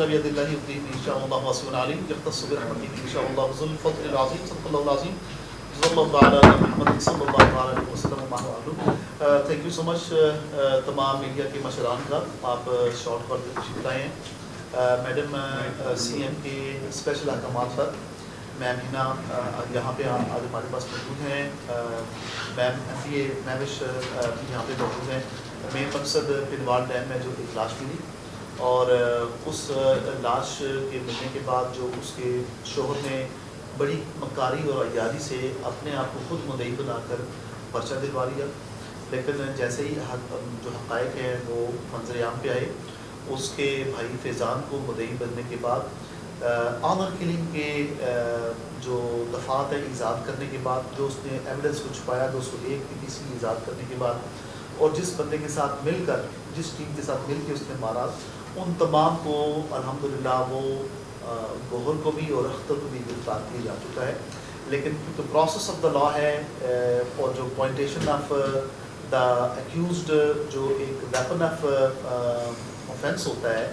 بيد الله يهديه إن شاء الله واسع عليم يختص برحمته إن شاء الله ذو الفضل العظيم صدق الله العظيم جزا الله تعالی محمد صلی اللہ علیہ وسلم تھینک یو سو مچ تمام میڈیا کے مشران کا آپ شارٹ پر تشریف لائے ہیں. میڈم سی ایم کے اسپیشل احکامات پر میم ہنا یہاں پہ آج ہمارے پاس موجود ہیں. میم ایم پی اے مہوش یہاں پہ موجود ہیں. مین مقصد پنوال ڈیم میں جو ایک لاش ملی اور اس لاش کے ملنے کے بعد جو اس کے شوہر نے بڑی مکاری اور عیاری سے اپنے آپ کو خود مدعی بنا کر پرچہ دلوا لیا، لیکن جیسے ہی جو حقائق ہیں وہ منظر عام پہ آئے، اس کے بھائی فیضان کو مدعی بننے کے بعد آنر کلنگ کے جو دفعات ہیں ایجاد کرنے کے بعد، جو اس نے ایویڈنس کو چھپایا 201 کی PCC ایجاد کرنے کے بعد، اور جس بندے کے ساتھ مل کر جس ٹیم کے ساتھ مل کے اس نے مارا، ان تمام کو الحمدللہ وہ گوہر کو بھی اور اختر کو بھی گرفتار کیا جا چکا ہے. لیکن کیونکہ پروسیس آف دا لا ہے اور جو پوائنٹیشن آف دا ایکیوزڈ جو ایک ویپن آف آفینس ہوتا ہے،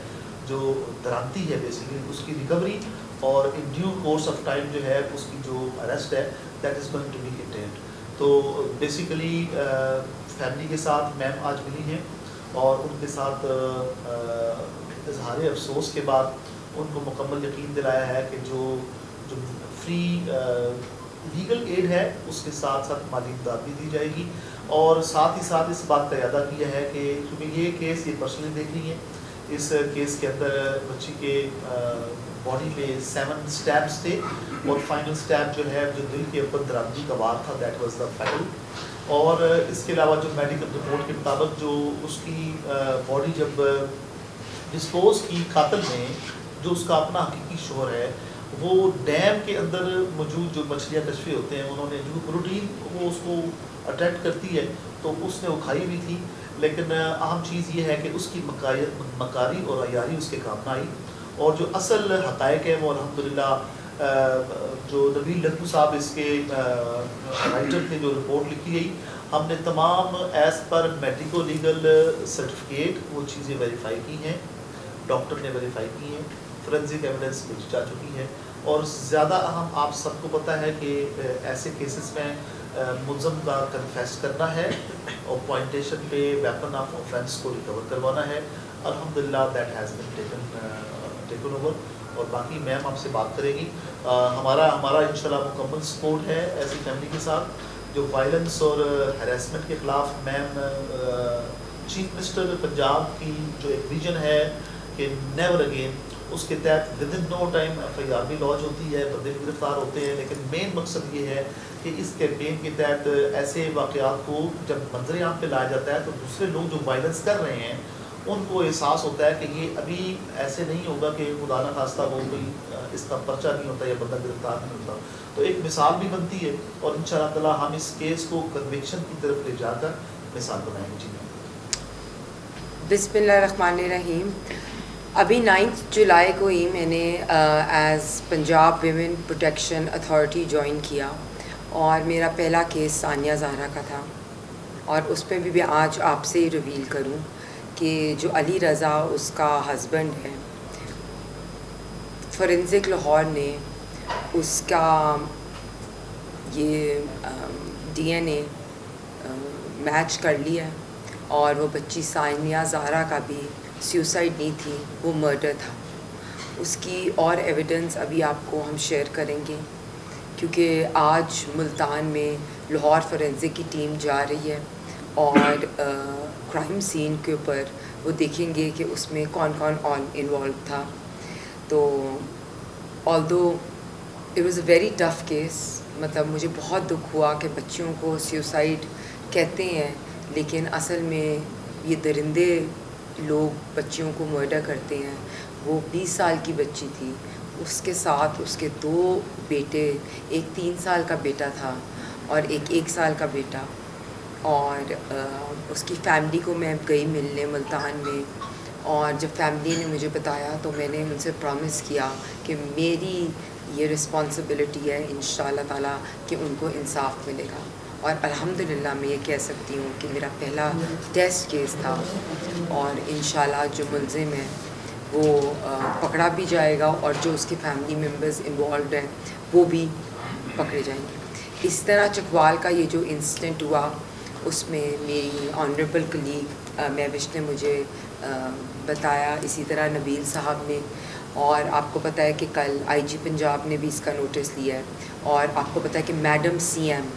جو درانتی ہے بیسیکلی، اس کی ریکوری اور in due course of time جو ہے اس کی جو اریسٹ ہے that is going to be contained. تو بیسیکلی فیملی کے ساتھ میم آج ملی ہیں اور ان کے ساتھ اظہار افسوس کے بعد ان کو مکمل یقین دلایا ہے کہ جو فری لیگل ایڈ ہے اس کے ساتھ ساتھ مالی امداد بھی دی جائے گی. اور ساتھ ہی ساتھ اس بات کا اعادہ کیا ہے کہ کیونکہ یہ کیس یہ پرسنلی دیکھ رہی ہے، اس کیس کے اندر بچی کے باڈی پہ 7 اسٹیپس تھے اور فائنل اسٹیپ جو ہے جو دل کے اوپر درامدی کا وار تھا، دیٹ واز دا فیٹل. اور اس کے علاوہ جو میڈیکل رپورٹ کے مطابق جو اس کی باڈی جب ڈسپوز کی قاتل نے، جو اس کا اپنا حقیقی شوہر ہے، وہ ڈیم کے اندر موجود جو مچھلیاں کشفی ہوتے ہیں، انہوں نے جو پروٹین وہ اس کو اٹریکٹ کرتی ہے تو اس نے وہ کھائی ہوئی تھی. لیکن اہم چیز یہ ہے کہ اس کی مکاری اور عیاری اس کے کام نہ آئی. اور جو اصل حقائق ہے وہ الحمدللہ جو نبیل لکھو صاحب اس کے رائٹر تھے، جو رپورٹ لکھی گئی، ہم نے تمام as per medico legal certificate وہ چیزیں ویریفائی کی ہیں، ڈاکٹر نے ویریفائی کی ہیں، فورینزک ایویڈنس مل جا چکی ہے. اور زیادہ اہم آپ سب کو پتہ ہے کہ ایسے کیسز میں ملزم کا کنفیس کرنا ہے اور پوائنٹیشن پہ ویپن آف آفینس کو ریکور کروانا ہے. الحمدللہ that has been taken over. اور باقی میم آپ سے بات کرے گی. ہمارا انشاءاللہ مکمل سپورٹ ہے ایسی فیملی کے ساتھ جو وائلنس اور ہیراسمنٹ کے خلاف. میم چیف منسٹر پنجاب کی جو ایک ویژن ہے کہ نیور اگین، اس کے تحت within no time FIR بھی لانچ ہوتی ہے، بندے بھی گرفتار ہوتے ہیں. لیکن مین مقصد یہ ہے کہ اس کیمپین کے تحت ایسے واقعات کو جب منظر عام پہ لایا جاتا ہے تو دوسرے لوگ جو وائلنس کر رہے ہیں ان کو احساس ہوتا ہے کہ یہ ابھی ایسے نہیں ہوگا کہ خدا نہ خواستہ وہ کوئی اس کا پرچہ نہیں ہوتا یا بندہ گرفتار نہیں ہوتا. تو ایک مثال بھی بنتی ہے اور انشاءاللہ تعالی ہم اس کیس کو کنوکشن کی طرف لے جا کر مثال بنائیں گے. جی بسم اللہ الرحمن الرحیم. ابھی 9 جولائی کو ہی میں نے as Punjab women protection authority join کیا اور میرا پہلا کیس ثانیہ زہرا کا تھا. اور اس پہ بھی آج آپ سے ہی ریویل کروں کہ جو علی رضا اس کا ہسبینڈ ہے، فورینزک لاہور نے اس کا یہ DNA میچ کر لیا ہے اور وہ بچی ثانیہ زہرا کا بھی سیوسائڈ نہیں تھی، وہ مرڈر تھا. اس کی اور ایویڈنس ابھی آپ کو ہم شیئر کریں گے کیونکہ آج ملتان میں لاہور فورینزک کی ٹیم جا رہی ہے اور کرائم سین کے اوپر وہ دیکھیں گے کہ اس میں کون کون انوالو تھا. تو آلدو it was a very tough case, مطلب مجھے بہت دکھ ہوا کہ بچیوں کو سیوسائڈ کہتے ہیں لیکن اصل میں یہ درندے لوگ بچیوں کو مرڈر کرتے ہیں. وہ 20 سال کی بچی تھی، اس کے ساتھ اس کے 2 بیٹے، ایک 3 سال کا بیٹا تھا اور ایک 1 سال کا بیٹا. اور اس کی فیملی کو میں گئی ملنے ملتان میں، اور جب فیملی نے مجھے بتایا تو میں نے ان سے پرومس کیا کہ میری یہ رسپانسبلٹی ہے انشاءاللہ تعالیٰ کہ ان کو انصاف ملے گا. اور الحمدللہ میں یہ کہہ سکتی ہوں کہ میرا پہلا ٹیسٹ کیس تھا اور انشاءاللہ جو ملزم ہیں وہ پکڑا بھی جائے گا اور جو اس کے فیملی ممبرز انوالوڈ ہیں وہ بھی پکڑے جائیں گے. اس طرح چکوال کا یہ جو انسیڈنٹ ہوا اس میں میری آنریبل کلیگ مہوش نے مجھے بتایا, اسی طرح نبیل صاحب نے, اور آپ کو پتہ ہے کہ کل آئی جی پنجاب نے بھی اس کا نوٹس لیا ہے, اور آپ کو پتہ ہے کہ میڈم سی ایم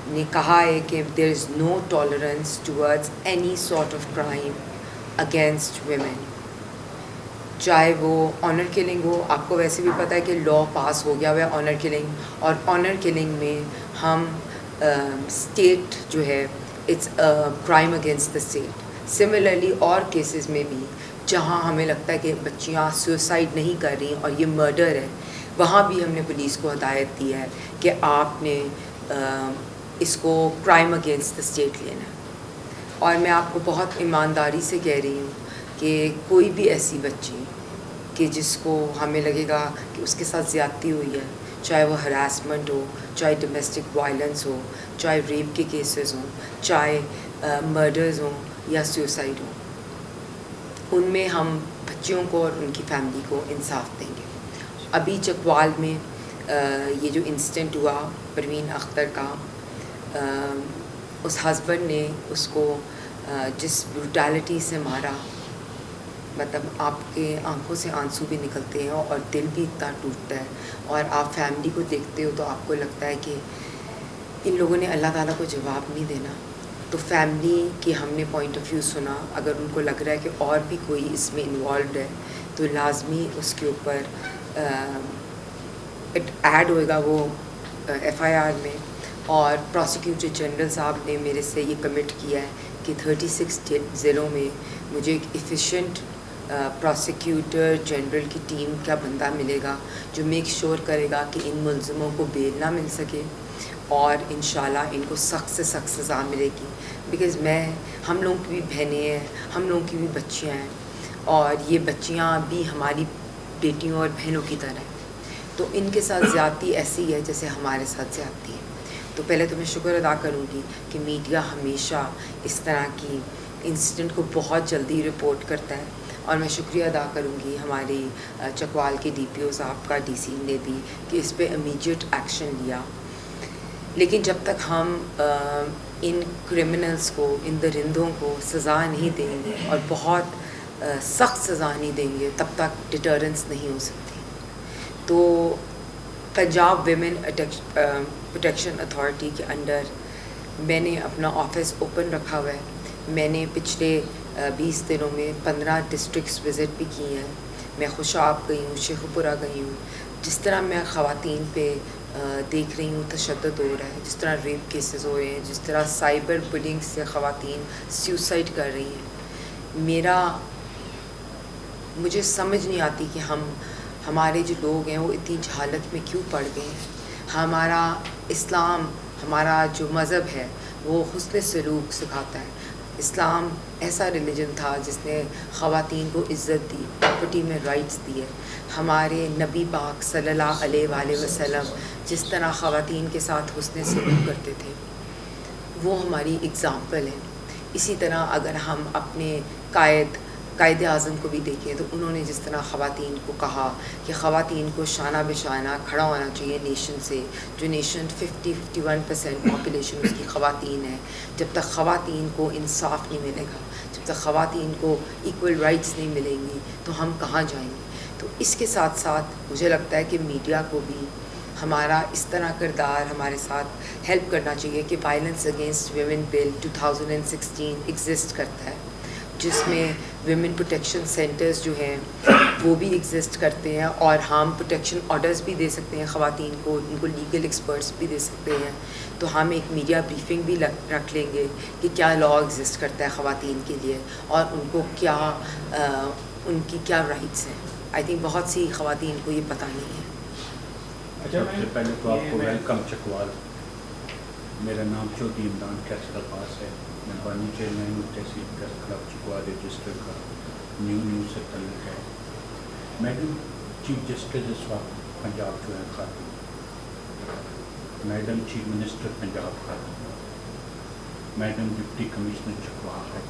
نے کہا ہے کہ there is no tolerance towards any sort of crime against women, چاہے وہ آنر کلنگ ہو. آپ کو ویسے بھی پتہ ہے کہ لا پاس ہو گیا ہوا ہے آنر کلنگ, اور آنر کلنگ میں ہم اسٹیٹ جو ہے it's crime against the state. Similarly اور کیسز میں بھی جہاں ہمیں لگتا ہے کہ بچیاں سوسائڈ نہیں کر رہی اور یہ مرڈر ہے, وہاں بھی ہم نے پولیس کو ہدایت دی ہے کہ آپ نے اس کو کرائم اگینسٹ دا اسٹیٹ لینا ہے. اور میں آپ کو بہت ایمانداری سے کہہ رہی ہوں کہ کوئی بھی ایسی بچی کہ جس کو ہمیں لگے گا کہ اس کے ساتھ زیادتی ہوئی ہے, چاہے وہ ہراسمنٹ ہو, چاہے ڈومیسٹک وائلنس ہو, چاہے ریپ کے کیسز ہوں, چاہے مرڈرز ہوں یا سوسائڈ ہوں, ان میں ہم بچیوں کو اور ان کی فیملی کو انصاف دیں گے. ابھی چکوال میں یہ جو انسیڈنٹ ہوا پروین اختر کا, اس ہسبینڈ نے اس کو جس بروٹیلٹی سے مارا, مطلب آپ کے آنکھوں سے آنسو بھی نکلتے ہیں اور دل بھی اتنا ٹوٹتا ہے, اور آپ فیملی کو دیکھتے ہو تو آپ کو لگتا ہے کہ ان لوگوں نے اللہ تعالیٰ کو جواب نہیں دینا. تو فیملی کی ہم نے پوائنٹ آف ویو سنا, اگر ان کو لگ رہا ہے کہ اور بھی کوئی اس میں انوالوڈ ہے تو لازمی اس کے اوپر ایڈ ہوئے گا وہ ایف آئی آر میں. اور پراسیکیوٹر جنرل صاحب نے میرے سے یہ کمٹ کیا ہے کہ 36 ضلعوں میں مجھے ایک ایفیشینٹ پراسیکیوٹر جنرل کی ٹیم کا بندہ ملے گا جو میک شور کرے گا کہ ان ملزموں کو بیل نہ مل سکے, اور انشاءاللہ ان کو سخت سے سخت سزا ملے گی. بیکاز ہم لوگوں کی بھی بہنیں ہیں, ہم لوگوں کی بھی بچیاں ہیں, اور یہ بچیاں بھی ہماری بیٹیوں اور بہنوں کی طرح ہیں, تو ان کے ساتھ زیادتی ایسی ہے جیسے ہمارے ساتھ زیادتی ہے. تو پہلے تو میں شکر ادا کروں گی کہ میڈیا ہمیشہ اس طرح کی انسیڈنٹ کو بہت جلدی رپورٹ کرتا ہے, اور میں شکریہ ادا کروں گی ہماری چکوال کے ڈی پی او صاحب کا, ڈی سی نے بھی, کہ اس پہ امیڈیٹ ایکشن لیا. لیکن جب تک ہم ان کرمنلز کو, ان درندوں کو سزا نہیں دیں گے اور بہت سخت سزا نہیں دیں گے, تب تک ڈٹرنس نہیں ہو سکتی. تو پنجاب ویمن پروٹیکشن اتھارٹی کے انڈر میں نے اپنا آفس اوپن رکھا ہوا ہے. میں نے پچھلے 20 دنوں میں 15 ڈسٹرکٹس وزٹ بھی کی ہیں. میں خوشاب گئی ہوں, شیخو پورہ گئی ہوں. جس طرح میں خواتین پہ دیکھ رہی ہوں تشدد ہو رہا ہے, جس طرح ریپ کیسز ہو رہے ہیں, جس طرح سائبر بلنگ سے خواتین سیوسائڈ کر رہی ہیں, مجھے سمجھ نہیں آتی کہ ہمارے جو لوگ ہیں وہ اتنی جہالت میں کیوں پڑ گئے ہیں. ہمارا اسلام, ہمارا جو مذہب ہے وہ حسن سلوک سکھاتا ہے. اسلام ایسا ریلیجن تھا جس نے خواتین کو عزت دی, پراپرٹی میں رائٹس دیے. ہمارے نبی پاک صلی اللہ علیہ وآلہ وسلم جس طرح خواتین کے ساتھ حسن سلوک کرتے تھے وہ ہماری اگزامپل ہے. اسی طرح اگر ہم اپنے قائد اعظم کو بھی دیکھیں تو انہوں نے جس طرح خواتین کو کہا کہ خواتین کو شانہ بہ شانہ کھڑا ہونا چاہیے نیشن سے, جو نیشن 51% پاپولیشن اس کی خواتین ہے. جب تک خواتین کو انصاف نہیں ملے گا, جب تک خواتین کو ایکول رائٹس نہیں ملیں گی تو ہم کہاں جائیں گے. تو اس کے ساتھ ساتھ مجھے لگتا ہے کہ میڈیا کو بھی ہمارا اس طرح کردار ہمارے ساتھ ہیلپ کرنا چاہیے کہ وائلنس اگینسٹ ویمن بل 2016 ایگزسٹ کرتا ہے, جس میں ویمن پروٹیکشن سینٹرز جو ہیں وہ بھی ایگزسٹ کرتے ہیں, اور ہم پروٹیکشن آرڈرز بھی دے سکتے ہیں خواتین کو, ان کو لیگل ایکسپرٹس بھی دے سکتے ہیں. تو ہم ایک میڈیا بریفنگ بھی رکھ لیں گے کہ کیا لا ایگزسٹ کرتا ہے خواتین کے لیے اور ان کو ان کی کیا رائٹس ہیں. آئی تھنک بہت سی خواتین کو یہ پتہ نہیں ہے. سب سے پہلے تو آپ کو ویلکم چکوال. میرا نام چودھری عمران کیسر عباس ہے. میں بانی چیئرمین ہوں تحصیل پریس کلب چکوال رجسٹر کا. نیو سے تعلق ہے. میڈم چیف جسٹس اس وقت پنجاب جو ہے خاتون, میڈم چیف منسٹر پنجاب خاتون, میڈم ڈپٹی کمشنر چکوال ہے,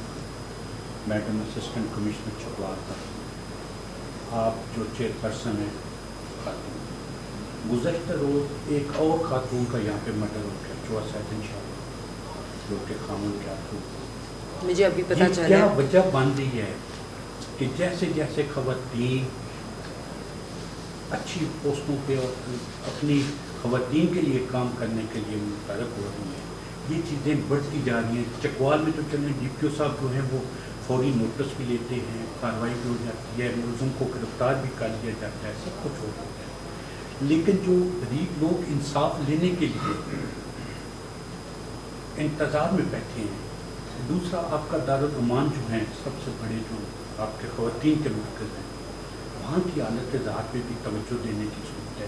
میڈم اسسٹنٹ کمشنر چکوال ہے, آپ جو چیئرپرسن ہیں خاتون، گزشتہ روز ایک اور خاتون کا یہاں پہ مرڈر ہو گیا 64 شاہ جو کہ خامن کیا تھا. مجھے ابھی پتہ چلا کیا وجہ بن رہی ہے کہ جیسے جیسے خواتین اچھی پوسٹوں پہ اور اپنی خواتین کے لیے کام کرنے کے لیے متعارف ہو رہی ہیں، یہ چیزیں بڑھتی جا رہی ہیں. چکوال میں تو چلیں ڈی پی او صاحب جو ہیں وہ فوری نوٹس بھی لیتے ہیں، کارروائی بھی ہو جاتی ہے، ملزم کو گرفتار بھی کر لیا جاتا ہے، سب کچھ ہو جاتا ہے. لیکن جو غریب لوگ انصاف لینے کے لیے انتظار میں بیٹھے ہیں، دوسرا آپ کا دارالامان جو ہیں سب سے بڑے جو آپ کے خواتین کے مرکز ہیں، وہاں کی حالت ذات پہ بھی توجہ دینے کی ضرورت ہے.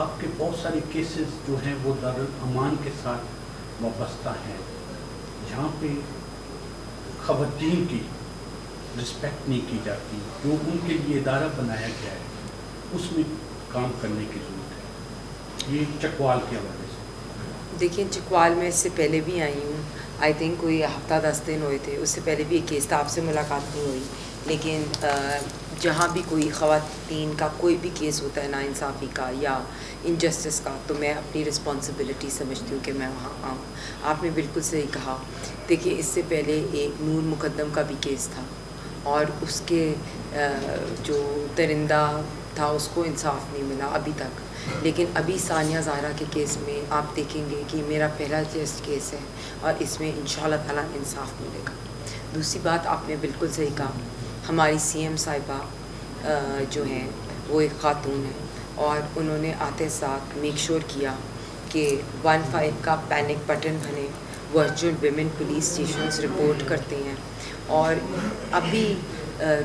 آپ کے بہت سارے کیسز جو ہیں وہ دارالامان کے ساتھ وابستہ ہیں، جہاں پہ خواتین کی رسپیکٹ نہیں کی جاتی. جو ان کے لیے ادارہ بنایا گیا ہے اس میں کام کرنے کی ضرورت ہے. یہ چکوال کے حوالے سے. دیکھیں چکوال میں اس سے پہلے بھی آئی ہوں، آئی تھنک کوئی ہفتہ 10 دن ہوئے تھے، اس سے پہلے بھی ایک کیس تھا، آپ سے ملاقات نہیں ہوئی. لیکن جہاں بھی کوئی خواتین کا کوئی بھی کیس ہوتا ہے ناانصافی کا یا انجسٹس کا، تو میں اپنی رسپانسبلٹی سمجھتی ہوں کہ میں وہاں آؤں. آپ نے بالکل صحیح کہا. دیکھیے اس سے پہلے ایک نور مقدم کا بھی کیس تھا اور اس کے جو درندہ تھا اس کو انصاف نہیں ملا ابھی تک. لیکن ابھی ثانیہ زہرا کے کیس میں آپ دیکھیں گے کہ میرا پہلا ٹیسٹ کیس ہے اور اس میں انشاءاللہ تعالیٰ انصاف ملے گا. دوسری بات آپ نے بالکل صحیح کہا، ہماری سی ایم صاحبہ جو ہیں وہ ایک خاتون ہیں اور انہوں نے آتے ساتھ میک شور کیا کہ 15 کا پینک بٹن بنے. Virtual women police stations report کرتے ہیں اور ابھی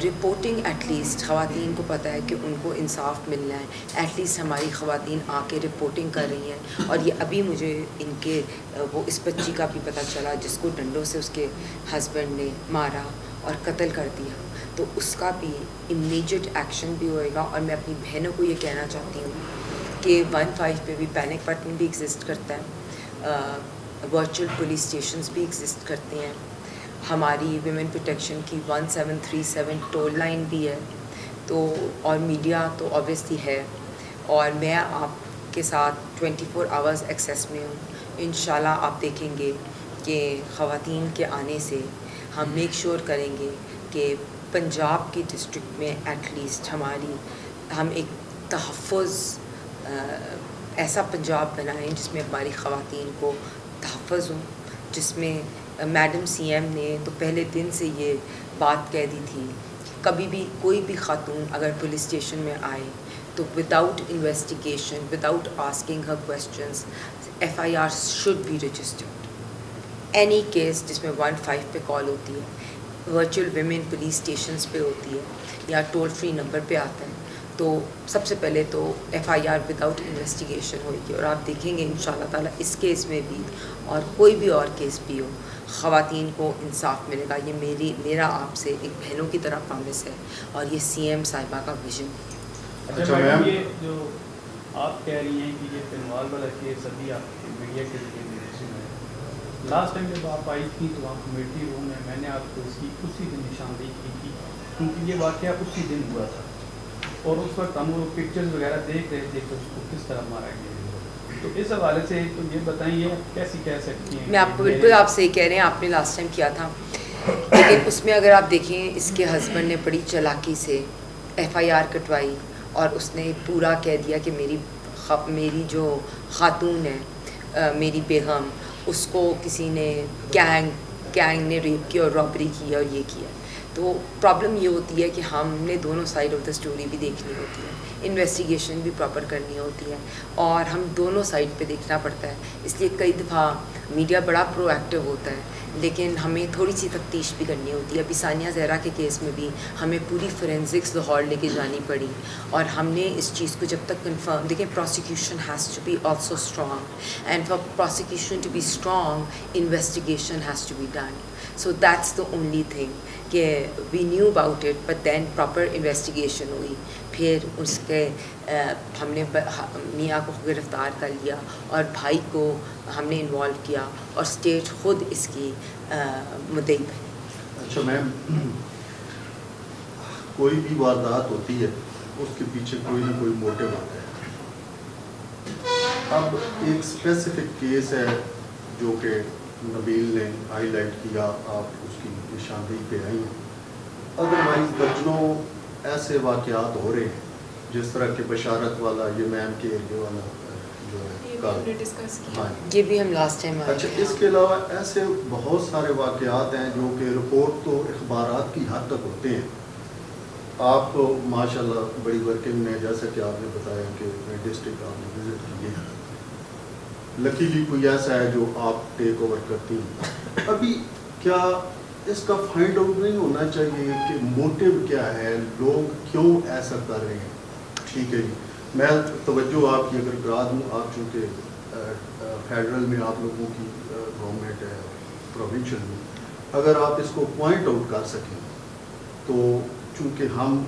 رپورٹنگ ایٹ لیسٹ خواتین کو پتہ ہے کہ ان کو انصاف ملنا ہے. ایٹ لیسٹ ہماری خواتین آ کے رپورٹنگ کر رہی ہیں. اور یہ ابھی مجھے ان کے وہ اس بچی کا بھی پتہ چلا جس کو ڈنڈوں سے اس کے ہسبینڈ نے مارا اور قتل کر دیا، تو اس کا بھی امیجیٹ ایکشن بھی ہوئے گا. اور میں اپنی بہنوں کو یہ کہنا چاہتی ہوں کہ 15 پہ بھی پینک بٹن بھی ایگزسٹ کرتا ہے، ورچوئل پولیس اسٹیشنز بھی ایگزسٹ کرتے ہیں. ہماری ویمن پروٹیکشن کی 1737 ٹول لائن بھی ہے. تو اور میڈیا تو اوبویسلی ہے اور میں آپ کے ساتھ 24 آورز ایکسیس میں ہوں. انشاءاللہ آپ دیکھیں گے کہ خواتین کے آنے سے ہم میک شور کریں گے کہ پنجاب کی ڈسٹرکٹ میں ایٹ لیسٹ ہم ایک تحفظ ایسا پنجاب بنائیں جس میں ہماری خواتین کو تحفظ ہوں، جس میں میڈم سی ایم نے تو پہلے دن سے یہ بات کہہ دی تھی کہ کبھی بھی کوئی بھی خاتون اگر پولیس اسٹیشن میں آئے تو without investigation, without asking her questions, FIR should be registered. Any case جس میں 15 پہ کال ہوتی ہے، ورچوئل ویمن پولیس اسٹیشنز پہ ہوتی ہے یا ٹول فری نمبر پہ آتا ہے، تو سب سے پہلے تو FIR وداؤٹ انویسٹیگیشن ہوئے گی. اور آپ دیکھیں گے انشاءاللہ تعالیٰ اس کیس میں بھی اور کوئی بھی اور کیس بھی ہو خواتین کو انصاف ملے گا. یہ میرا آپ سے ایک بہنوں کی طرح پرومس ہے اور یہ سی ایم صاحبہ کا ویژن. اچھا میم، یہ جو آپ کہہ رہی ہیں کہ یہ فنوال والا کیس ابھی آپ میڈیا کے ذریعے سنا ہے، لاسٹ ٹائم جب آپ آئی تھیں تو وہاں کمیٹی روم میں نے آپ کو اس کی اسی دن نشاندہی کی تھی کیونکہ یہ واقعہ اسی دن ہوا تھا اور اس وقت ہم وہ پکچرز وغیرہ دیکھ رہے تھے کہ اس کو کس طرح مارا گیا. تو اس حوالے سے تو یہ بتائیں یہ کیسی کہہ سکتی ہیں؟ میں آپ کو بالکل آپ سے کہہ رہے ہیں، آپ نے لاسٹ ٹائم کیا تھا، لیکن اس میں اگر آپ دیکھیں اس کے ہسبینڈ نے بڑی چالاکی سے FIR کٹوائی اور اس نے پورا کہہ دیا کہ میری جو خاتون ہے میری بیگم، اس کو کسی نے گینگ نے ریپ کی اور رابری کی اور یہ کیا. تو پرابلم یہ ہوتی ہے کہ ہم نے دونوں سائڈ آف دا اسٹوری بھی دیکھنی ہوتی ہے، انویسٹیگیشن بھی پراپر کرنی ہوتی ہے اور ہم دونوں سائڈ پہ دیکھنا پڑتا ہے. اس لیے کئی دفعہ میڈیا بڑا پرو ایکٹیو ہوتا ہے لیکن ہمیں تھوڑی سی تفتیش بھی کرنی ہوتی ہے. ابھی ثانیہ زہرا کے کیس میں بھی ہمیں پوری فورینزکس لاہور لے کے جانی پڑی اور ہم نے اس چیز کو جب تک کنفرم، دیکھیں prosecution has to be also strong and for prosecution to be strong investigation has to be done. So that's the only thing کہ we knew about it but then proper investigation ہوئی. پھر اس کے ہم نے میاں کو گرفتار کر لیا اور بھائی کو ہم نے انوالو کیا اور اسٹیٹ خود اس کی مدعی بنی. اچھا میم، کوئی بھی واردات ہوتی ہے اس کے پیچھے کوئی نہ کوئی موٹو ہوتا ہے. اب ایک اسپیسیفک کیس ہے جو کہ نبیل نے ہائی لائٹ کیا, آپ اس کی نشاندہی پہ آئی ہیں. ادروائز درجنوں ایسے واقعات ہو رہے ہیں جس طرح کہ بشارت والا, یہ میم کے ایریے والا جو ہے, ہاں یہ بھی ہم لاسٹ ٹائم. اچھا, اس کے علاوہ ایسے بہت سارے واقعات ہیں جو کہ رپورٹ تو اخبارات کی حد تک ہوتے ہیں. آپ ماشاءاللہ بڑی ورکنگ میں, جیسا کہ آپ نے بتایا کہ ڈسٹرکٹ آپ نے وزٹ کی ہے, لکیلی کوئی ایسا ہے جو آپ ٹیک اوور کرتی ہیں. ابھی کیا اس کا فائنڈ آؤٹ نہیں ہونا چاہیے کہ موٹو کیا ہے, لوگ کیوں ایسا کر رہے ہیں؟ ٹھیک ہے جی, میں توجہ آپ کی اگر کرا دوں, آپ چونکہ فیڈرل میں آپ لوگوں کی گورنمنٹ ہے, پروونشل میں, اگر آپ اس کو پوائنٹ آؤٹ کر سکیں تو, چونکہ ہم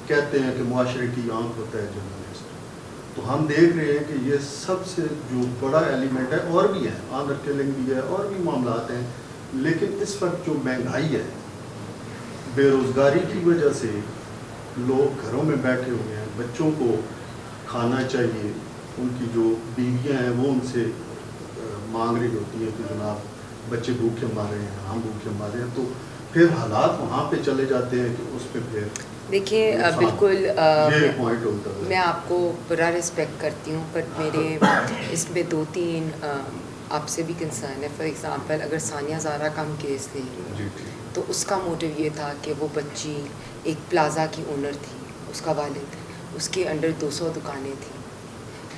کہتے ہیں کہ معاشرے کی آنکھ ہوتا ہے جرنلسٹ, تو ہم دیکھ رہے ہیں کہ یہ سب سے جو بڑا ایلیمنٹ ہے, اور بھی ہے, آنر کلنگ بھی ہے, اور بھی معاملات ہیں, لیکن اس وقت جو مہنگائی ہے, بے روزگاری کی وجہ سے لوگ گھروں میں بیٹھے ہوئے ہیں, بچوں کو کھانا چاہیے, ان کی جو بیویاں ہیں وہ ان سے مانگ رہی ہوتی ہیں کہ جناب بچے بھوکے مارے ہیں, ہم بھوکے مارے ہیں, تو پھر حالات وہاں پہ چلے جاتے ہیں کہ اس پہ پھر دیکھیے بالکل یہ پوائنٹ ہوتا ہے. میں آپ کو پورا رسپیکٹ کرتی ہوں, پر میرے اس میں 2-3 آپ سے بھی کنسرن ہے. فار ایگزامپل اگر ثانیہ زہرا کا ہم کیس لیں تو اس کا موٹو یہ تھا کہ وہ بچی ایک پلازا کی اونر تھی, اس کا والد, اس کے انڈر 200 دکانیں تھیں,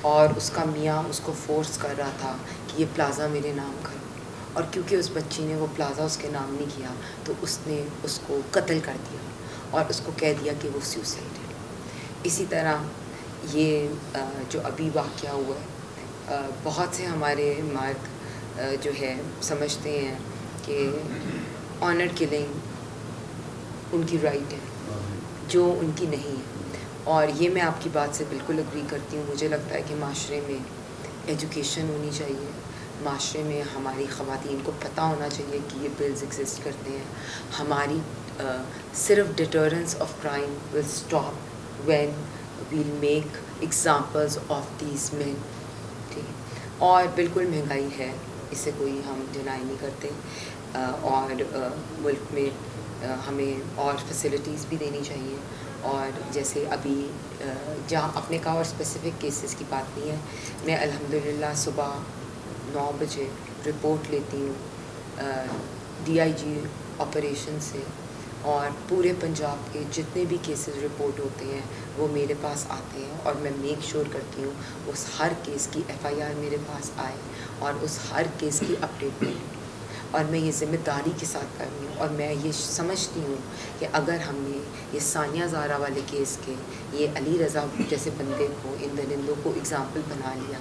اور اس کا میاں اس کو فورس کر رہا تھا کہ یہ پلازا میرے نام کرو, اور کیونکہ اس بچی نے وہ پلازا اس کے نام نہیں کیا تو اس نے اس کو قتل کر دیا اور اس کو کہہ دیا کہ وہ سیوسائڈ ہے. اسی طرح یہ جو ابھی واقعہ ہوا ہے, بہت سے ہمارے مرد جو ہے سمجھتے ہیں کہ آنر کلنگ ان کی رائٹ ہے, جو ان کی نہیں ہے. اور یہ میں آپ کی بات سے بالکل اگری کرتی ہوں. مجھے لگتا ہے کہ معاشرے میں ایجوکیشن ہونی چاہیے, معاشرے میں ہماری خواتین کو پتہ ہونا چاہیے کہ یہ بلز ایگزسٹ کرتے ہیں. ہماری صرف deterrence of crime will stop when we'll make examples of these men. ٹھیک, اور بالکل مہنگائی ہے, اسے کوئی ہم ڈینائی نہیں کرتے, اور ملک میں ہمیں اور فیسلٹیز بھی دینی چاہیے. اور جیسے ابھی جہاں آپ نے کہا, اور اسپیسیفک کیسز کی بات نہیں ہے, میں الحمدللہ صبح 9 بجے رپورٹ لیتی ہوں DIG آپریشن سے, اور پورے پنجاب کے جتنے بھی کیسز رپورٹ ہوتے ہیں وہ میرے پاس آتے ہیں, اور میں میک شور کرتی ہوں اس ہر کیس کی FIR میرے پاس آئے اور اس ہر کیس کی اپڈیٹ ملے. اور میں یہ ذمہ داری کے ساتھ کر رہی ہوں, اور میں یہ سمجھتی ہوں کہ اگر ہم نے یہ ثانیہ زہرا والے کیس کے یہ علی رضا جیسے بندے کو, ان درندوں کو اگزامپل بنا لیا,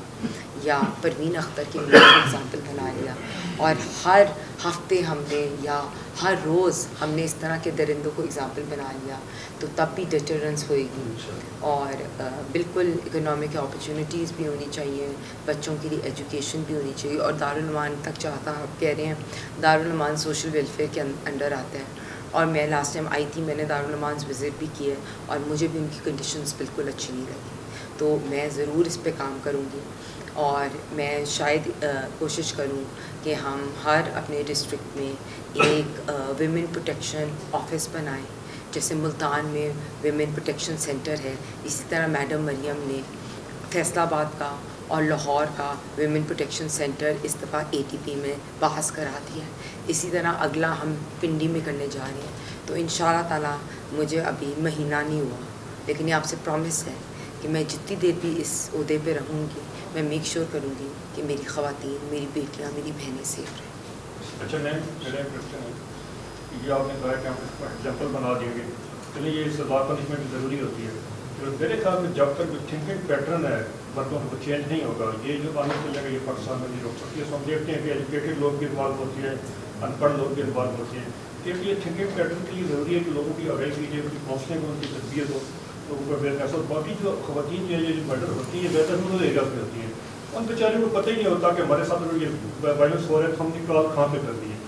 یا پروین اختر کے کو اگزامپل بنا لیا, اور ہر ہفتے ہم نے یا ہر روز ہم نے اس طرح کے درندوں کو اگزامپل بنا لیا, تو تب بھی ڈیٹرنس ہوئے گی. اور بالکل اکنامک اپرچونیٹیز بھی ہونی چاہیے, بچوں کے لیے ایجوکیشن بھی ہونی چاہیے. اور دارالعلومان تک چاہتا, آپ کہہ رہے ہیں دارالعلومان سوشل ویلفیئر کے انڈر آتا ہے, اور میں لاسٹ ٹائم آئی تھی, میں نے دارالعلومان وزٹ بھی کیے, اور مجھے بھی ان کی کنڈیشنز بالکل اچھی نہیں لگی. تو میں ضرور اس پہ کام کروں گی, اور میں شاید کوشش کروں کہ ہم ہر اپنے ڈسٹرکٹ میں ایک ویمن پروٹیکشن آفس بنائیں, جیسے ملتان میں ویمن پروٹیکشن سینٹر ہے. اسی طرح میڈم مریم نے فیصل آباد کا اور لاہور کا ویمن پروٹیکشن سینٹر اس دفعہ ATP میں بحث کرا دیا ہے. اسی طرح اگلا ہم پنڈی میں کرنے جا رہے ہیں. تو انشاءاللہ تعالیٰ مجھے ابھی مہینہ نہیں ہوا, لیکن یہ آپ سے پرومس ہے کہ میں جتنی دیر بھی اس عہدے پہ رہوں گی میں میک شور کروں گی کہ میری خواتین, میری بیٹیاں, میری بہنیں سیف رہیں. اچھا میم, میرا ایک کوشچن ہے, یہ آپ نے کہا کہ ہم اس کو ایگزامپل بنا دیں گے, چلیے یہ سزا پنشمنٹ ضروری ہوتی ہے, میرے خیال میں جب تک تھنکنگ پیٹرن ہے مردوں کو چینج نہیں ہوگا, یہ جو آنے چلے گا یہ پاکستان میں نہیں روک سکتی. اس ہم دیکھتے ہیں کہ ایجوکیٹڈ لوگ بھی انوالو ہوتی ہیں, ان پڑھ لوگ بھی انوالو ہوتے ہیں. اس لیے تھنکنگ پیٹرن کے لیے ضروری ہے کہ لوگوں کی آگاہی کیجیے, ان کی کاؤنسلنگ, ان کی تربیت ہو, لوگوں کو اویئرنیس. اور باقی جو خواتین جو یہ میٹر ہوتی ہیں بہتر رول ایریاز میں ہوتی ہیں, ان بیچارے کو پتہ ہی نہیں ہوتا کہ ہمارے ساتھ یہ وائلنس ہو رہا ہے, ہم نے کال کہاں پہ کر دی ہے.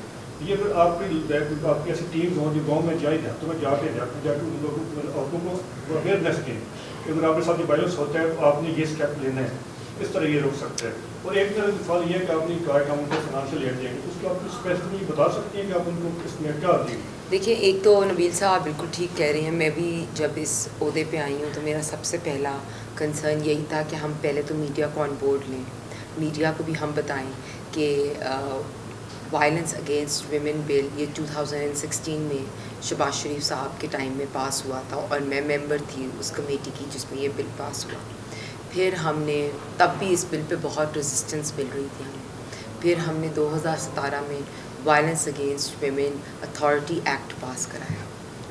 یہ اگر آپ کی ایسی ٹیمز ہوں جو گاؤں میں جائیں دیہاتوں میں جا کے ان لوگوں عورتوں کو اویئرنیس دیں کہ اگر آپ کے ساتھ یہ وائلنس ہوتا ہے تو آپ نے یہ اسٹیپ لینا ہے، اس طرح یہ روک سکتے ہیں. اور ایک سوال یہ ہے کہ آپ نے کہا کہ ہم ان کو فائنانشیل ایڈ دیں گے، اس کو آپ اسپیسیفکلی بتا سکتی ہیں کہ آپ ان کو اس میں کیا دیں گے؟ دیکھیے، ایک تو نبیل صاحب بالکل ٹھیک کہہ رہے ہیں. میں بھی جب اس عہدے پہ آئی ہوں تو میرا سب سے پہلا کنسرن یہی تھا کہ ہم پہلے تو میڈیا کو آن بورڈ لیں، میڈیا کو بھی ہم بتائیں کہ وائلنس اگینسٹ ویمن بل یہ 2016 میں شہباز شریف صاحب کے ٹائم میں پاس ہوا تھا، اور میں ممبر تھی اس کمیٹی کی جس میں یہ بل پاس ہوا. پھر ہم نے تب بھی اس بل پہ بہت ریزسٹنس مل رہی تھی ہمیں. پھر ہم نے 2017 میں violence against women authority act pass کرایا.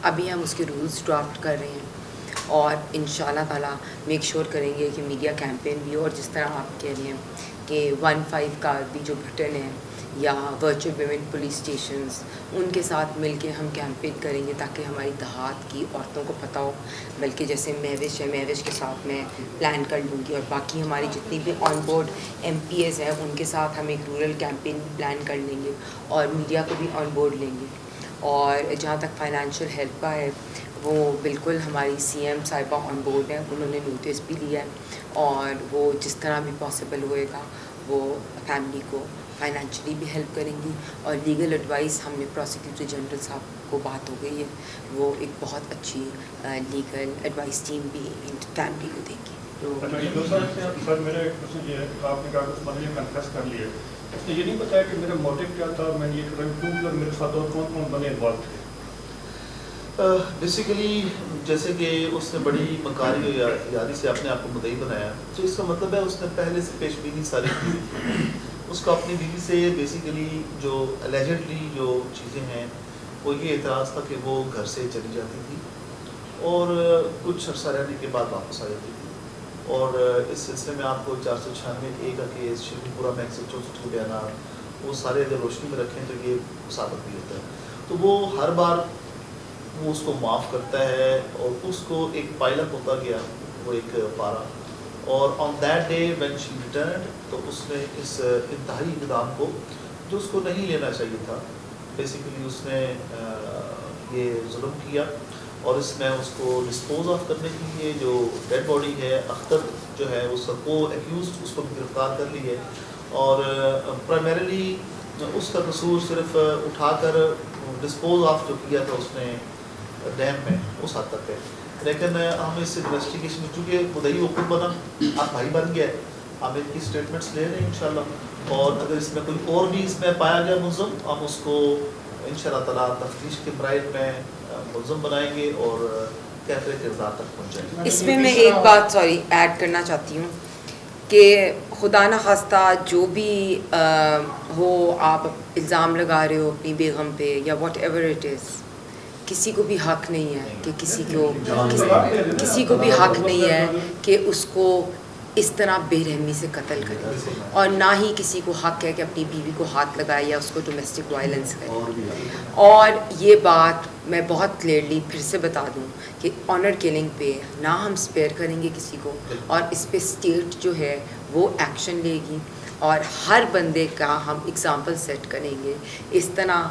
ابھی ہم اس کے رولز ڈرافٹ کر رہے ہیں اور انشاءاللہ تعالیٰ میک شور کریں گے کہ میڈیا کیمپین بھی ہو. اور جس طرح آپ کہہ رہے ہیں کہ 15 کا بھی جو بٹن ہے یا ورچوئل ویمن پولیس اسٹیشنز، ان کے ساتھ مل کے ہم کیمپین کریں گے تاکہ ہماری دیہات کی عورتوں کو پتہ ہو. بلکہ جیسے مہوش ہے، مہوش کے ساتھ میں پلان کر لوں گی، اور باقی ہماری جتنی بھی on board MPs ہیں ان کے ساتھ ہم ایک رورل کیمپین پلان کر لیں گے اور میڈیا کو بھی آن بورڈ لیں گے. اور جہاں تک فائنینشیل ہیلپ کا ہے، وہ بالکل ہماری سی ایم صاحبہ آن بورڈ ہیں، انہوں نے نوٹس بھی لیا ہے، اور وہ جس طرح بھی پاسبل ہوئے گا وہ فیملی کو فائنینشلی بھی ہیلپ کریں گی. اور لیگل ایڈوائس ہم نے پروسیکیوٹر جنرل صاحب کو بات ہو گئی ہے، وہ ایک بہت اچھی لیگل ایڈوائس ٹیم بھی فیملی کو دیں گی. سر میرا ایک کوشچن یہ ہے کہ آپ نے کہا کہ اس بندے نے کنفیس کر لیا، اس نے یہ نہیں بتایا کہ میرا موٹو کیا تھا، میں یہ کر رہا ہوں، اور میرے ساتھ اور کون کون بندے انوالو تھے. بیسیکلی جیسے کہ اس نے بڑی مکاری و یادی سے اپنے آپ کو مدعی بنایا، تو اس کا مطلب ہے اس نے پہلے سے پیش بینی ساری کی. اس کو اپنی بیوی سے بیسیکلی جو الیجڈلی جو چیزیں ہیں وہ یہ اعتراض تھا کہ وہ گھر سے چلی جاتی تھی اور کچھ عرصہ رہنے کے بعد واپس آ جاتی تھی. اور اس سلسلے میں آپ کو 496A کا کیس، شیخو پورہ میں 164 کے بیانات، وہ سارے اگر روشنی میں رکھیں تو یہ ثابت بھی ہوتا ہے. تو وہ ہر بار وہ اس کو معاف کرتا ہے اور اس کو ایک پائل اپ ہوتا گیا، وہ ایک پارا. اور on that day when she returned, تو اس نے اس انتہائی اقدام کو جو اس کو نہیں لینا چاہیے تھا، بیسیکلی اس نے یہ ظلم کیا. اور اس میں اس کو ڈسپوز آف کرنے کے لیے جو ڈیڈ باڈی ہے، اختر جو ہے اس کو ایکیوزڈ اس کو گرفتار کر لی ہے. اور پرائمریلی اس کا قصور صرف اٹھا کر ڈسپوز آف جو کیا تھا اس نے ڈیم میں، اس حد تک ہے. لیکن ہم اس انویسٹیگیشن میں چونکہ مدعی وہ خود بنا، آپ بھائی بن گیا ہے، ہم ان کی اسٹیٹمنٹس لے رہے ہیں انشاءاللہ. اور اگر اس میں کوئی اور بھی اس میں پایا گیا ملزم، ہم اس کو انشاءاللہ تعالیٰ تفتیش کے مراحل میں ملزم بنائیں گے اور کیفر کردار تک پہنچائیں گے. اس میں ایک بات ایڈ کرنا چاہتی ہوں کہ خدا نخواستہ جو بھی ہو، آپ الزام لگا رہے ہو اپنی بیگم پہ یا واٹ ایور اٹ از، کسی کو بھی حق نہیں ہے کہ کسی کو بھی حق نہیں ہے کہ اس کو اس طرح بے رحمی سے قتل کرے، اور نہ ہی کسی کو حق ہے کہ اپنی بیوی کو ہاتھ لگائے یا اس کو ڈومیسٹک وائلنس کرے. اور یہ بات میں بہت کلیئرلی پھر سے بتا دوں کہ آنر کلنگ پہ نہ ہم سپیئر کریں گے کسی کو، اور اس پہ اسٹیٹ جو ہے وہ ایکشن لے گی، اور ہر بندے کا ہم اگزامپل سیٹ کریں گے. اس طرح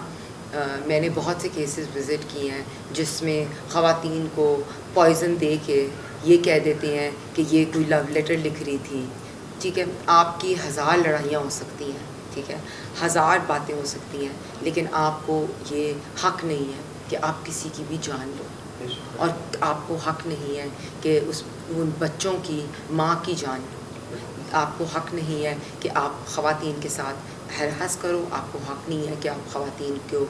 میں نے بہت سے کیسز وزٹ کیے ہیں جس میں خواتین کو پوائزن دے کے یہ کہہ دیتے ہیں کہ یہ کوئی لو لیٹر لکھ رہی تھی. ٹھیک ہے، آپ کی 1000 لڑائیاں ہو سکتی ہیں، ٹھیک ہے، 1000 باتیں ہو سکتی ہیں، لیکن آپ کو یہ حق نہیں ہے کہ آپ کسی کی بھی جان لو، اور آپ کو حق نہیں ہے کہ ان بچوں کی ماں کی جان لو. آپ کو حق نہیں ہے کہ آپ خواتین کے ساتھ ہراس کرو. آپ کو حق نہیں ہے کہ آپ خواتین کو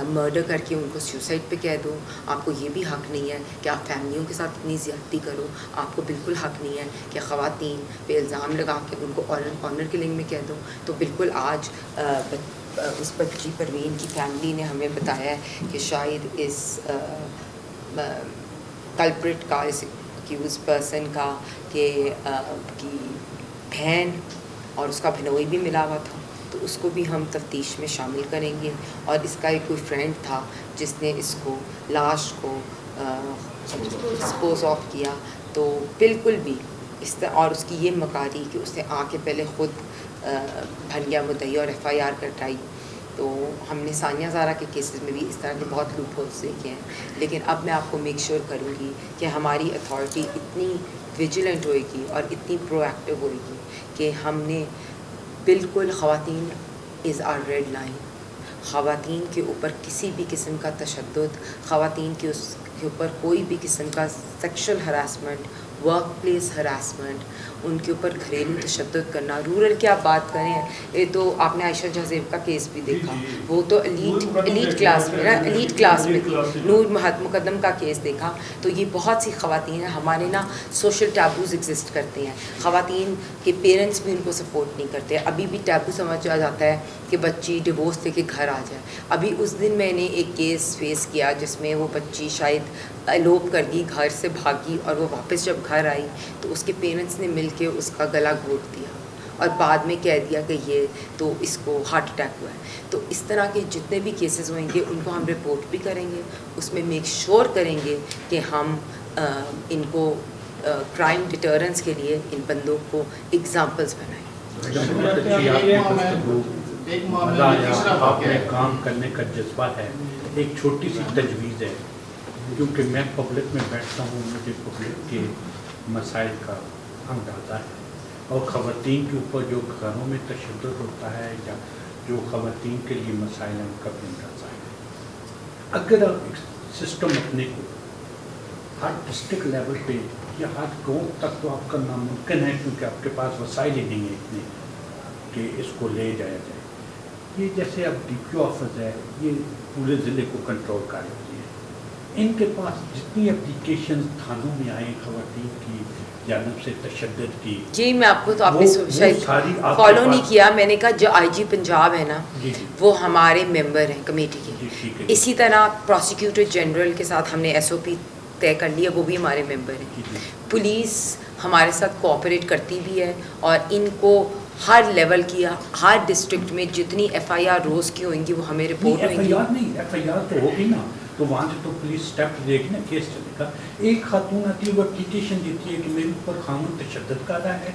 مرڈر کر کے ان کو سیوسائڈ پہ کہہ دو. آپ کو یہ بھی حق نہیں ہے کہ آپ فیملیوں کے ساتھ اتنی زیادتی کرو. آپ کو بالکل حق نہیں ہے کہ خواتین پہ الزام لگا کے ان کو آنر کلنگ میں کہہ دو. تو بالکل آج اس بچی پروین کی فیملی نے ہمیں بتایا ہے کہ شاید اس کلپریٹ کا، اس ایکیوز پرسن کا، کہ کی بہن اور اس کا بھنوئی بھی ملا ہوا تھا، تو اس کو بھی ہم تفتیش میں شامل کریں گے. اور اس کا ایک کوئی فرینڈ تھا جس نے اس کو لاش کو ڈسپوز آف کیا. تو بالکل بھی اس طرح، اور اس کی یہ مکاری کہ اس نے آ کے پہلے خود بن گیا مدعی اور FIR کٹائی تو ہم نے ثانیہ زہرا کے کیسز میں بھی اس طرح کے بہت لوپ ہولس دیکھے ہیں، لیکن اب میں آپ کو میک شیور کروں گی کہ ہماری اتھارٹی اتنی ویجیلنٹ ہوئے گی اور اتنی پرو ایکٹیو ہوئے گی کہ ہم نے بالکل خواتین از آر ریڈ لائن، خواتین کے اوپر کسی بھی قسم کا تشدد، خواتین کے اس کے اوپر کوئی بھی قسم کا sexual harassment, work place harassment, ان کے اوپر گھریلو تشدد کرنا، رورل کی آپ بات کریں، یہ تو آپ نے عائشہ جہزیب کا کیس بھی دیکھا، وہ تو ایلیٹ کلاس میں نا، ایلیٹ کلاس میں تھی، نور مقدم کا کیس دیکھا. تو یہ بہت سی خواتین ہیں. ہمارے نا سوشل ٹیبوز ایگزسٹ کرتے ہیں، خواتین کے پیرنٹس بھی ان کو سپورٹ نہیں کرتے. ابھی بھی ٹیبو سمجھا جاتا ہے کہ بچی ڈیورس لے کے گھر آ جائے. ابھی اس دن میں نے ایک کیس فیس کیا جس میں وہ بچی شاید الوپ کر گئی، گھر سے بھاگی، اور وہ واپس جب گھر آئی تو اس کے پیرنٹس نے مل کے اس کا گلا گھونٹ دیا اور بعد میں کہہ دیا کہ یہ تو اس کو ہارٹ اٹیک ہوا ہے. تو اس طرح کے جتنے بھی کیسز ہوئیں گے ان کو ہم رپورٹ بھی کریں گے، اس میں میک شیور کریں گے کہ ہم ان کو کرائم ڈیٹرنس کے لیے ان بندوں کو اگزامپلس بنائیں. مزہ آیا، آپ میں کام کرنے کا جذبہ ہے. ایک چھوٹی سی تجویز ہے، کیونکہ میں پبلک میں بیٹھتا ہوں، مجھے پبلک کے مسائل کا اندازہ ہے، اور خواتین کے اوپر جو گھروں میں تشدد ہوتا ہے یا جو خواتین کے لیے مسائل ہیں ان کا بھی اندازہ ہے. اگر آپ سسٹم اپنے کو ہر ڈسٹرکٹ لیول پہ یا ہر گاؤں تک تو آپ کا ناممکن ہے، کیونکہ آپ کے پاس وسائل ہی نہیں ہیں اتنے کہ اس کو لے جایا جائے. یہ جیسے اب ڈی پی او آفس ہے، یہ پورے ضلع کو کنٹرول کر رہی ہے. ان کے پاس جتنی اپلیکیشن تھانوں میں آئیں خواتین کی جانب سے تشدد کی، جی میں آپ کو تو آپ نے شاید فالو نہیں کیا، میں نے کہا جو آئی جی پنجاب ہے نا وہ ہمارے ممبر ہیں کمیٹی کے. اسی طرح پروسیکیوٹر جنرل کے ساتھ ہم نے ایس او پی طے کر لیا، وہ بھی ہمارے ممبر ہیں. پولیس ہمارے ساتھ کوآپریٹ کرتی بھی ہے، اور ان کو ہر لیول کی ہر ڈسٹرکٹ میں جتنی ایف آئی آر روز کی ہوئیں گی وہ ہمیں رپورٹ ہوئیں گی. نہیں ایف آئی آر تو ہوگی نا، تو وہاں سے تو پولیس اسٹیپ دے گی نا، کیس چلے گا. ایک خاتون آتی ہے وہ اپلیکیشن دیتی ہے کہ میرے اوپر خامن تشدد کر رہا ہے،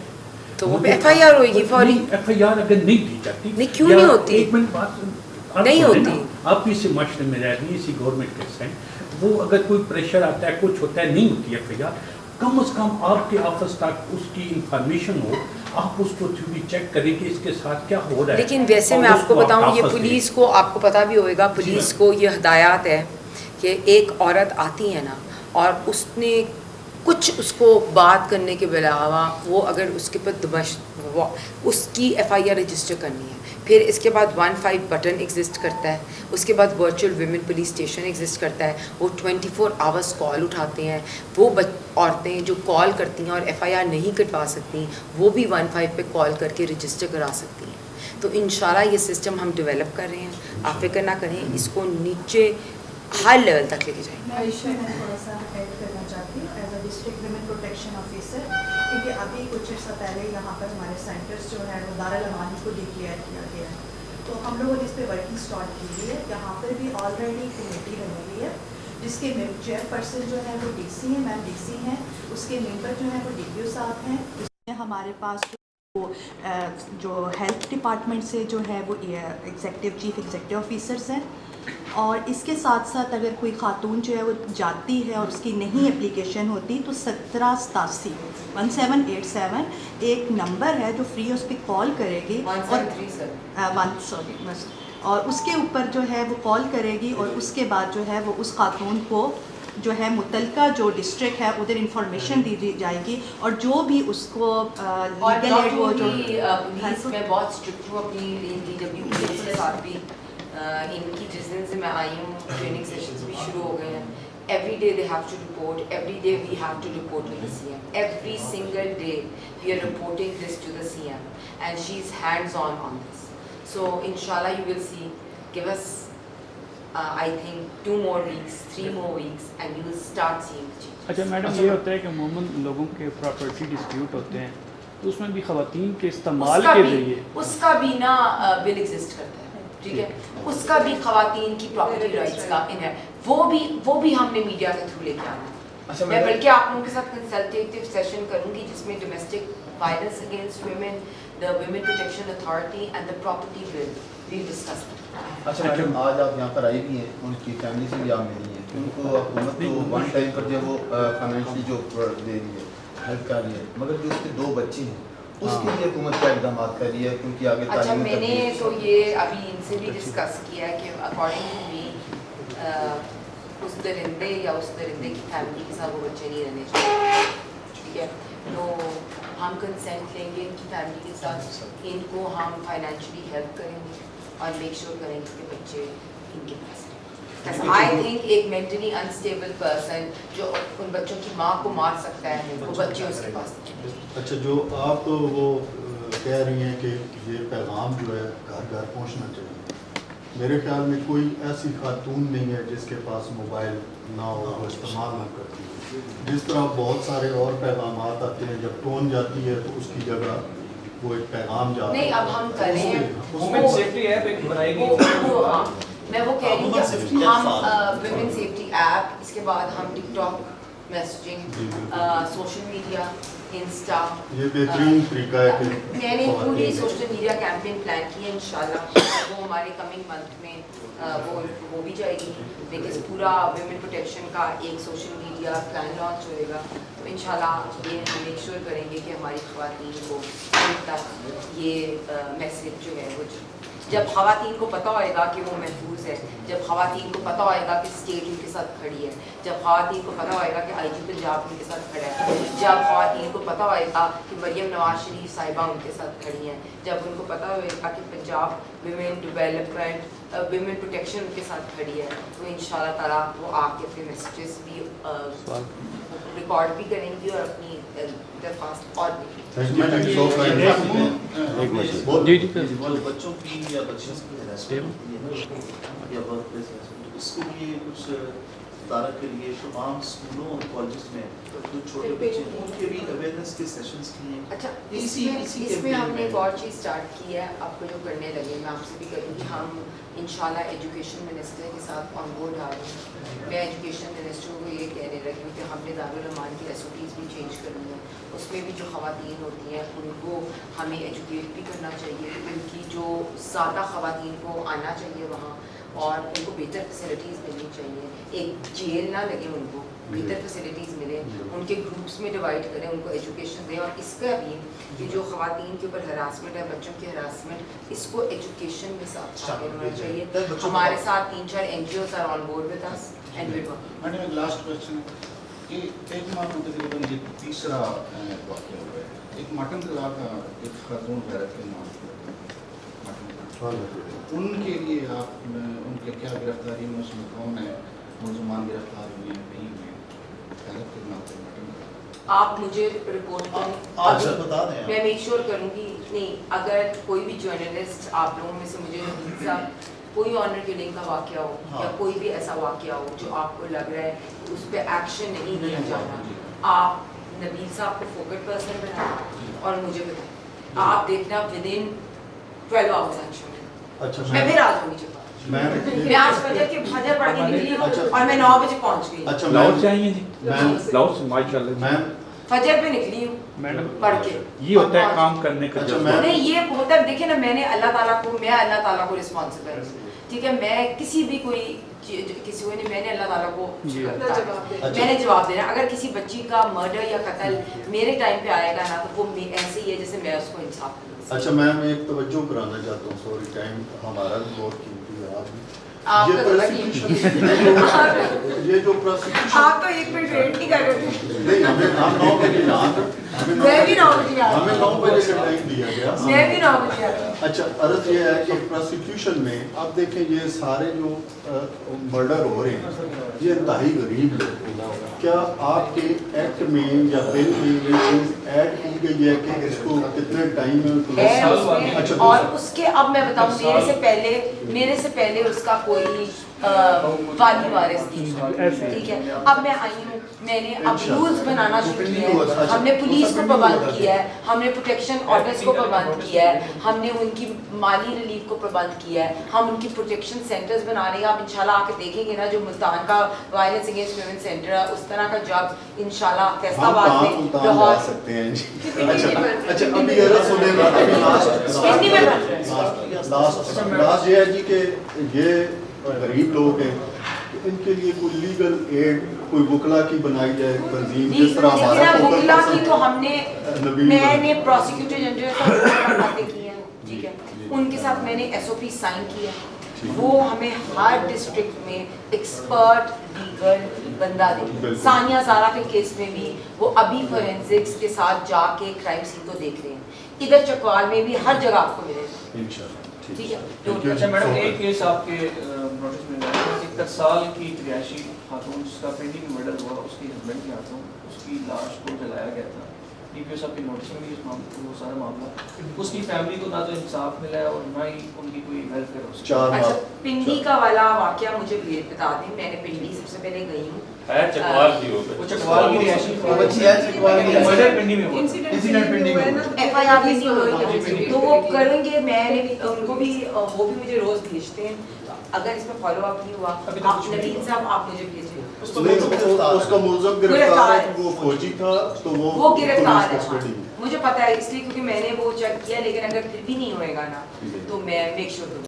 تو وہ ایف آئی آر ہوئے گی فوری. ایف آئی آر اگر نہیں دی جاتی، نہیں کیوں نہیں ہوتی؟ ایک منٹ بات نہیں ہوتی. آپ بھی اسی معاشرے میں رہ رہی ہیں، اسی گورنمنٹ کے ہیں، وہ اگر کوئی پریشر آتا ہے کچھ ہوتا ہے نہیں ہوتی ایف آئی آر. کم از کم آپ کے آفس تک اس کی انفارمیشن ہو، آپ اس کو بھی چیک کریں کہ اس کے ساتھ کیا ہو رہا ہے. لیکن ویسے میں آپ کو بتاؤں، یہ پولیس کو آپ کو پتہ بھی ہوئے گا، پولیس کو یہ ہدایات ہے کہ ایک عورت آتی ہے نا اور اس نے کچھ اس کو بات کرنے کے علاوہ وہ اگر اس کے اوپر اس کی ایف آئی آر رجسٹر کرنی ہے. پھر اس کے بعد 15 بٹن ایگزسٹ کرتا ہے، اس کے بعد virtual women police station exist کرتا ہے. وہ 24 آورس کال اٹھاتے ہیں. وہ عورتیں جو کال کرتی ہیں اور ایف آئی آر نہیں کٹوا سکتی، وہ بھی 15 پہ کال کر کے رجسٹر کرا سکتی ہیں. تو انشاءاللہ یہ سسٹم ہم ڈیولپ کر رہے ہیں. آپ فکر نہ کریں، اس کو نیچے ہر لیول تک لے کے جائیں. میں تھوڑا سا ایڈ کرنا چاہتی ہوں as a district women protection officer, کیونکہ ابھی کچھ عرصہ پہلے یہاں پر ہمارے سینٹرس جو ہے وہ دارالامانی کو ڈکلیئر کیا گیا ہے. تو ہم لوگوں نے اس پہ ورکنگ اسٹارٹ کی ہوئی ہے. یہاں پر بھی آلریڈی کمیٹی بنی ہوئی ہے جس کے چیئر پرسن جو ہے وہ ڈی سی ہیں، میم ڈی سی ہیں، اس کے ممبر جو ہیں وہ ڈی پی او صاحب ہیں. اس میں ہمارے پاس جو ہیلتھ ڈپارٹمنٹ سے جو ہے وہ ایگزیکٹو چیف ایگزیکٹو آفیسرس ہیں. اور اس کے ساتھ ساتھ اگر کوئی خاتون جو ہے وہ جاتی ہے اور اس کی نہیں اپلیکیشن ہوتی تو 1787 1787 ایک نمبر ہے جو فری اس پہ کال کرے گی، اور اس کے اوپر جو ہے وہ کال کرے گی، اور اس کے بعد جو ہے وہ اس خاتون کو جو ہے متعلقہ جو ڈسٹرکٹ ہے ادھر انفارمیشن دی جائے گی، اور جو بھی اس کو لیگل ایڈ وہ جو پولیس میں بہت اسٹرکٹ ہوں اپنی ڈی ڈبلیو پولیس کے ساتھ بھی. ان کی جس دن سے میں آئی ہوں ٹریننگ سیشنز بھی شروع ہو گئے ہیں. Every day they have to report, every day we have to report to the C M. Every single day we are reporting this to the C M and she is hands on this. So انشاءاللہ you will see, give us I think 2 more weeks, 3 more weeks and you will start seeing the change. اچھا madam, یہ ہوتا ہے کہ عموماً لوگوں کے property dispute ہوتے ہیں تو اس میں بھی خواتین کے استعمال کے ذریعے اس کا بھی نا بل ایگزسٹ کرتا ہے، ٹھیک ہے، اس کا بھی خواتین کی پراپرٹی رائٹس کا ان ہے، وہ بھی ہم نے میڈیا کے تھرو لے کے آنا ہے. میں بلکہ آپ لوگوں کے ساتھ کنسلٹیٹیو سیشن کروں گی جس میں domestic violence against women, the women protection authority and the property bill we discuss. اچھا میڈم آج آپ یہاں پر آئی بھی ہیں, ان کی فیملی سے بھی آپ ملی ہیں, ان کو حکومت تو ون ٹائم پر جو وہ فائنینشلی جو دے رہی ہے, ہیلپ کر رہی ہے, مگر جو اس کے 2 بچے ہیں اس کے لیے حکومت کیا اقدامات کر رہی ہے کیونکہ آگے اچھا تعلیم میں نے تو یہ ابھی ان سے بھی ڈسکس کیا ہے کہ اکارڈنگ ٹو می اس درندے یا اس درندے کی فیملی کے ساتھ وہ بچے نہیں رہنے چاہیے, ٹھیک ہے. تو ہم کنسینٹ لیں گے ان کی فیملی کے ساتھ, ان کو ہم فائنینشلی ہیلپ کریں گے اور میک شیور کریں گے کہ بچے ان کے پاس ہیں. آئی تھنک ایک مینٹلی انسٹیبل پرسن جو ان بچوں کی ماں کو مار سکتا ہے وہ بچے اس کے پاس. اچھا جو آپ وہ کہہ رہی ہیں کہ یہ پیغام جو ہے گھر گھر پہنچنا چاہیے, میرے خیال میں کوئی ایسی خاتون نہیں ہے جس کے پاس موبائل نہ ہو, وہ استعمال نہ کرتی ہے. جس طرح بہت سارے اور پیغامات آتے ہیں, جب ٹون جاتی ہے تو اس کی جگہ وہ ایک پیغام جاتا ہے. نہیں اب ہم کر رہے ہیں وومن سیفٹی ایپ ایک بنائی گئی, میں وہ کہہ رہی ہوں کہ ہم ویمن سیفٹی ایپ, اس کے بعد ہم TikTok messaging, social media, Insta, یہ بہترین طریقہ ہے کہ میں نے پوری سوشل میڈیا کیمپین پلان کی ہے انشاءاللہ, وہ ہمارے کمنگ منتھ میں وہ بھی جائے گی. لیکن پورا ویمن پروٹیکشن کا ایک سوشل میڈیا پلان لانچ ہوئے گا, تو انشاءاللہ یہ ہم میک شیور کریں گے کہ ہماری خواتین کو ان تک یہ میسیج جو ہے وہ جب خواتین کو پتہ ہوئے گا کہ وہ محفوظ ہے, جب خواتین کو پتہ ہوئے گا کہ اسٹیٹ ان کے ساتھ کھڑی ہے, جب خواتین کو پتہ ہوئے گا کہ آئی جی پنجاب ان کے ساتھ کھڑا ہے, جب خواتین کو پتہ ہوئے گا کہ مریم نواز شریف صاحبہ ان کے ساتھ کھڑی ہیں, جب ان کو پتہ ہوئے گا کہ Punjab women development women protection ان کے ساتھ کھڑی ہے, تو ان شاء اللہ تعالیٰ وہ آ کے اپنے میسیجز بھی ریکارڈ بھی کریں گی اور اپنی درخواست اور بھی. بچوں کی یا بچیوں کی ہراسمنٹ یا ورک پلیس ہراسمنٹ, اس کے لیے کچھ ادارہ کے لیے تمام اسکولوں اور کالجز میں جو چھوٹے بچے ہیں ان کے بھی اویئرنیس کے سیشنز کیے. اچھا اس میں ہم نے ایک اور چیز اسٹارٹ کی ہے, آپ کو جو کرنے لگے میں آپ سے بھی کروں گی. ہم انشاءاللہ ایجوکیشن منسٹر کے ساتھ آن بورڈ آ رہے ہیں. میں ایجوکیشن منسٹر کو یہ کہنے لگی ہوں کہ ہم نے دارالرحمان کی SOPs بھی چینج کرنی ہے, اس میں بھی جو خواتین ہوتی ہیں ان کو ہمیں ایجوکیٹ بھی کرنا چاہیے, ان کی جو زیادہ خواتین کو آنا چاہیے وہاں, اور ان کو بہتر فیسلٹیز ملنی چاہیے. ایک جیل نہ لگے, ان کو بہتر فیسلٹیز ملیں, ان کے گروپس میں ڈیوائڈ کریں, ان کو ایجوکیشن دیں. اور اس کا بھی کہ جو خواتین کے اوپر ہراسمنٹ ہے, بچوں کی ہراسمنٹ, اس کو ایجوکیشن میں ساتھ شامل ہونا چاہیے. ہمارے ساتھ 3-4 NGOs are on board with us and we're working. Madam ایک لاسٹ کویشچن ہے کہ ایک ماہ میں تقریباً یہ تیسرا واقعہ ہوا ہے. ایک مٹن دلا کا ایک خاتون غیرت کے نام ان کے لیے آپ ان کے کیا گرفتاری میں اس میں کون ہے, ملزمان گرفتار ہوئے ہیں نہیں ہوئے, غیرت کے نام سے مٹن دلا آپ مجھے رپورٹ بتا دیں, میں میک شیور کروں گی. نہیں اگر کوئی بھی جرنلسٹ آپ لوگوں میں سے مجھے کوئی آنر کلنگ کا واقعہ ہو یا کوئی بھی ایسا واقعہ ہو جو آپ کو لگ رہا ہے اس پہ ایکشن نہیں لیا جا رہا, آپ نبیل صاحب کو فوکٹ پرسن بنائیں اور مجھے بتائیں. آپ دیکھنا ودن 12 hours ایکشن ہے. میں پھر آ جاؤں گی جب میں آج فجر کے فجر پڑھ کے نکلی ہوں اور میں 9 بجے پہنچ گئی. لاؤڈ چاہیے جی, لاؤڈ ماشاءاللہ فجر پہ نکلی ہوں میڈم, پڑھ کے. یہ ہوتا ہے کام کرنے کا جذبہ. نہیں یہ ہوتا ہے, دیکھیں نا میں نے اللہ تعالیٰ کو رسپانسبل, ٹھیک ہے, میں کسی بھی کوئی کسی کو نہیں, میں نے اللہ تعالیٰ کو میں نے جواب دینا. اگر کسی بچی کا مرڈر یا قتل میرے ٹائم پہ آئے گا نا تو وہ ایسے ہی ہے جیسے میں اس کو انصاف کروں. اچھا میم ایک توجہ کرانا چاہتا ہوں, سوری ٹائم ہمارا بھی بہت قیمتی ہے. آپ یہ جو پروسیکیوشن آپ تو ایک منٹ ویٹ نہیں کر رہے تھے. نہیں ہم 9 بجے ہمیں 9 بجے کا ٹائم دیا گیا. میں بھی 9 بجے. اچھا عرض یہ ہے کہ پروسیکیوشن میں آپ دیکھیں یہ سارے جو مرڈر ہو رہے ہیں یہ انتہائی غریب لوگ. کیا آپ کے ایکٹ میں یا بل میں یہ چیز ایڈ کی گئی ہے کہ اس کو کتنے ٹائم میں؟ اور اس کے اب میں بتاؤں میرے سے پہلے اس کا کوئی والی وارث کی. ٹھیک ہے, اب میں آئی ہوں, میں نے اب رولز بنانا شروع کیا ہے, ہم نے پولیس کو پابند کیا ہے, ہم نے پروٹیکشن آرڈرز کو پابند کیا ہے, ہم نے ان کی مالی ریلیف کو پابند کیا ہے, ہم ان کی پروٹیکشن سینٹرز بنا رہے ہیں. آپ انشاءاللہ آ کے دیکھیں گے نا جو ملتان کا وائلنس اگینسٹ ویمن سینٹر ہے, اس طرح کا جاب انشاءاللہ فیصلہ آباد میں لاہور سکتے ہیں. اچھا ابھی ابھی لاسٹ یہ ہے جی کہ یہ غریب لوگ ہیں, ان کے لیے کوئی لیگل ایڈ, کوئی وکلا کی بنائی جائے تنظیم جس طرح ہمارا وکلا کی تو ہم نے, میں نے پروسیکیوٹر جنرل سے باتیں کی ہیں, ٹھیک ہے, ان کے ساتھ میں نے ایس او پی سائن کی ہے. وہ ہمیں ہر ڈسٹرکٹ میں ایکسپرٹ لیگل بندہ دے. ثانیہ زارا کے کیس میں بھی وہ ابھی فورینسکس کے ساتھ جا کے کرائم سین کو دیکھ رہے ہیں. ادھر چکوال میں بھی ہر جگہ آپ کو ملے گا. ٹھیک ہے. اچھا میڈم, ایک کیس آپ کے نوٹس میں آیا ہے, 71 سال کی رہائشی خاتون جس کا پینڈنگ مرڈر ہوا, اس کے ہسبینڈ کے ہاتھوں اس کی لاش کو جلایا گیا تھا. ڈی پی او صاحب کے نوٹس میں بھی اس معاملے وہ سارا معاملہ, اس کی فیملی کو نہ تو انصاف ملا ہے اور نہ ہی ان کی کوئی ویلفیئر ہو سکتی. اچھا پنڈی کا والا واقعہ مجھے بتا دیں, میں نے پنڈی سب سے پہلے گئی ہوں. چکوال کی رہائشی مرڈر پنڈی میں ہوا, انسیڈنٹ پنڈی میں ہوا, ایف آئی آر بھی نہیں ہوئی تو وہ کریں گے. میں نے ان کو بھی, وہ بھی مجھے روز بھیجتے ہیں. اگر اس میں فالو اپ نہیں ہوا, آپ نوین صاحب آپ مجھے بھیجیں. اس کا ملزم گرفتار ہے, وہ فوجی تھا تو وہ گرفتار ہے. مجھے پتا ہے اس لیے کیونکہ میں نے وہ چیک کیا, لیکن اگر پھر بھی نہیں ہوئے گا نا تو میں میک شور کروں.